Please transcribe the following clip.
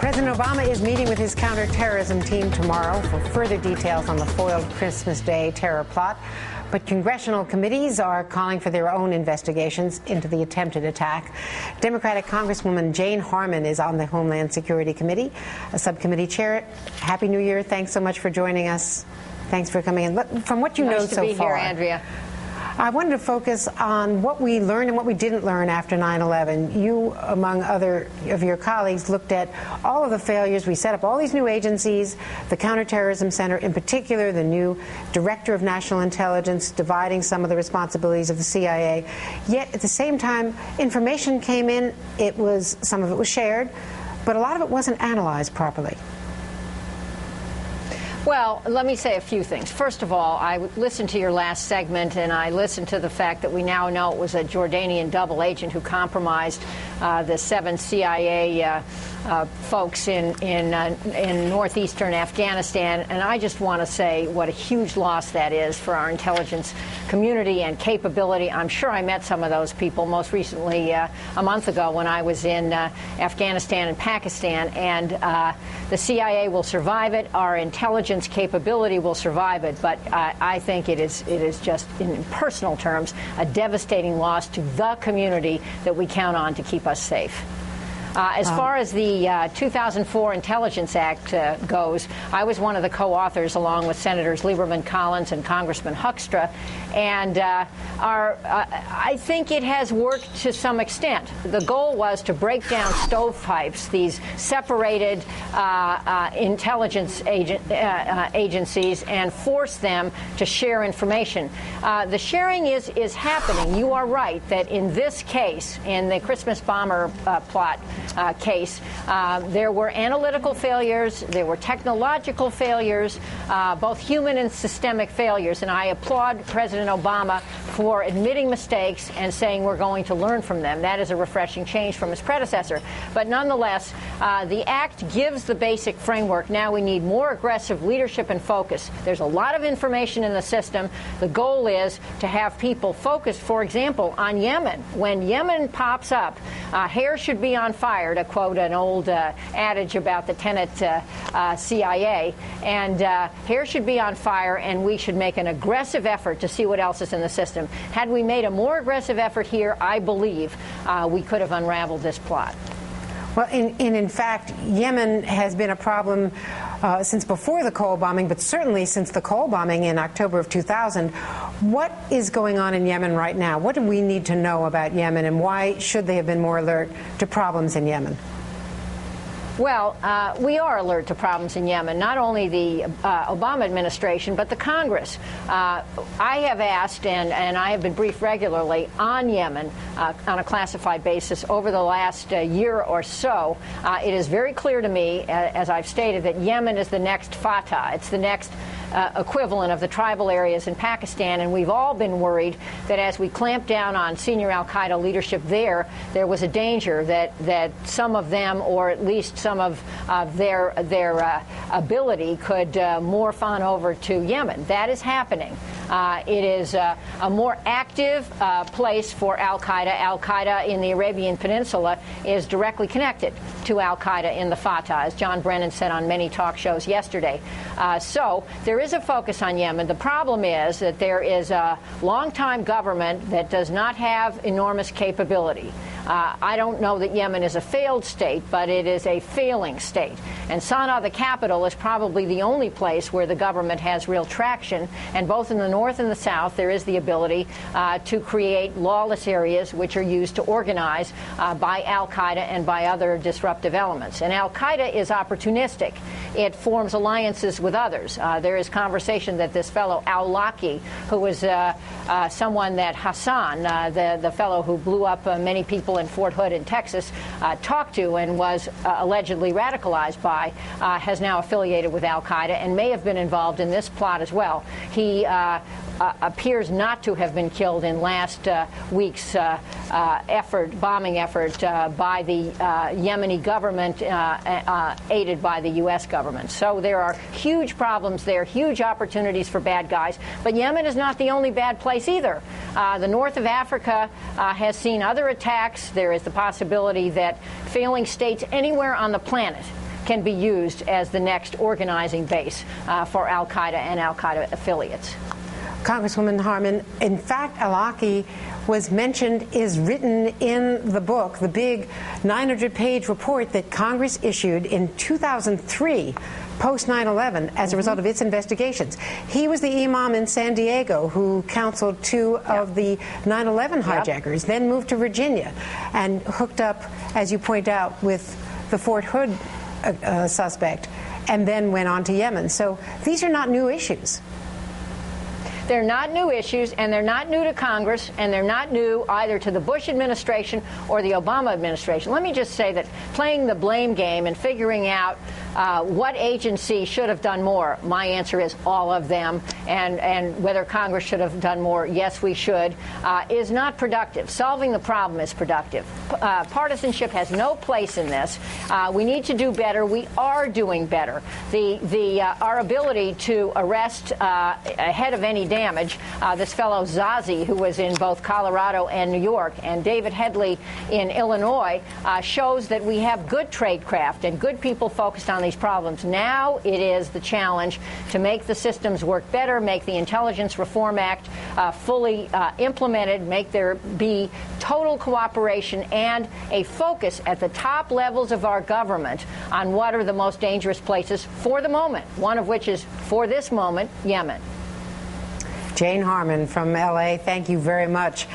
President Obama is meeting with his counterterrorism team tomorrow for further details on the foiled Christmas Day terror plot. But congressional committees are calling for their own investigations into the attempted attack. Democratic Congresswoman Jane Harman is on the Homeland Security Committee, a subcommittee chair. Happy New Year. Thanks so much for joining us. Thanks for coming in. From what you know so far, nice to be here, Andrea. I wanted to focus on what we learned and what we didn't learn after 9/11. You, among other of your colleagues, looked at all of the failures. We set up all these new agencies, the Counterterrorism Center in particular, the new Director of National Intelligence, dividing some of the responsibilities of the CIA. Yet, at the same time, information came in. Some of it was shared, but a lot of it wasn't analyzed properly. Well, let me say a few things. First of all, I listened to your last segment, and I listened to the fact that we now know it was a Jordanian double agent who compromised the 7 CIA folks in northeastern Afghanistan. And I just want to say what a huge loss that is for our intelligence community and capability. I'm sure I met some of those people most recently a month ago when I was in Afghanistan and Pakistan. And the CIA will survive it. Our intelligence capability will survive it. But I think it is just, in personal terms, a devastating loss to the community that we count on to keep us safe. As far as the 2004 Intelligence Act goes, I was one of the co-authors along with Senators Lieberman, Collins, and Congressman Hoekstra, and I think it has worked to some extent. The goal was to break down stovepipes, these separated intelligence agencies, and force them to share information. The sharing is happening. You are right that in this case, in the Christmas bomber plot case, there were analytical failures, there were technological failures, both human and systemic failures, and I applaud President Obama for admitting mistakes and saying we're going to learn from them. That is a refreshing change from his predecessor. But nonetheless, the act gives the basic framework. Now we need more aggressive leadership and focus. There's a lot of information in the system. The goal is to have people focused, for example, on Yemen. When Yemen pops up, hair should be on fire, to quote an old adage about the Tenet CIA. And hair should be on fire, and we should make an aggressive effort to see what else is in the system. Had we made a more aggressive effort here, I believe we could have unraveled this plot. Well, in fact, Yemen has been a problem since before the Cole bombing, but certainly since the Cole bombing in October of 2000. What is going on in Yemen right now? What do we need to know about Yemen, and why should they have been more alert to problems in Yemen? Well, we are alert to problems in Yemen, not only the Obama administration, but the Congress. I have asked, and I have been briefed regularly on Yemen on a classified basis over the last year or so. It is very clear to me, as I've stated, that Yemen is the next Fatah. It's the next equivalent of the tribal areas in Pakistan, and we've all been worried that as we clamp down on senior al-Qaeda leadership there was a danger that some of them, or at least some of their ability, could morph on over to Yemen. That is happening. It is a more active place for al-Qaeda. Al-Qaeda in the Arabian Peninsula is directly connected to al-Qaeda in the Fatah, as John Brennan said on many talk shows yesterday. So there is a focus on Yemen. The problem is that there is a long-time government that does not have enormous capability. I don't know that Yemen is a failed state, but it is a failing state. And Sana'a, the capital, is probably the only place where the government has real traction. And both in the north and the south, there is the ability to create lawless areas which are used to organize by al-Qaeda and by other disruptive elements. And al-Qaeda is opportunistic. It forms alliances with others. There is conversation that this fellow, al-Awlaki, who was someone that Hassan, the fellow who blew up many people in Fort Hood in Texas, talked to and was allegedly radicalized by, has now affiliated with al-Qaeda and may have been involved in this plot as well. He appears not to have been killed in last week's bombing effort by the Yemeni government, aided by the U.S. government. So there are huge problems there, huge opportunities for bad guys. But Yemen is not the only bad place either. The north of Africa has seen other attacks. There is the possibility that failing states anywhere on the planet can be used as the next organizing base for al-Qaeda and al-Qaeda affiliates. Congresswoman Harman, in fact, al-Awlaki was mentioned, is written in the book, the big 900-page report that Congress issued in 2003, post 9/11, as a result of its investigations. He was the imam in San Diego who counseled two of the 9/11 hijackers, then moved to Virginia and hooked up, as you point out, with the Fort Hood suspect, and then went on to Yemen. So these are not new issues. They're not new issues, and they're not new to Congress, and they're not new either to the Bush administration or the Obama administration. Let me just say that playing the blame game and figuring out what agency should have done more, my answer is all of them, and whether Congress should have done more, yes, we should, is not productive. Solving the problem is productive. Partisanship has no place in this. We need to do better. We are doing better. Our ability to arrest ahead of any damage, this fellow Zazi, who was in both Colorado and New York, and David Headley in Illinois, shows that we have good tradecraft and good people focused on these problems. Now it is the challenge to make the systems work better, make the Intelligence Reform Act fully implemented, make there be total cooperation and a focus at the top levels of our government on what are the most dangerous places for the moment, one of which is, for this moment, Yemen. Jane Harman from L.A., thank you very much.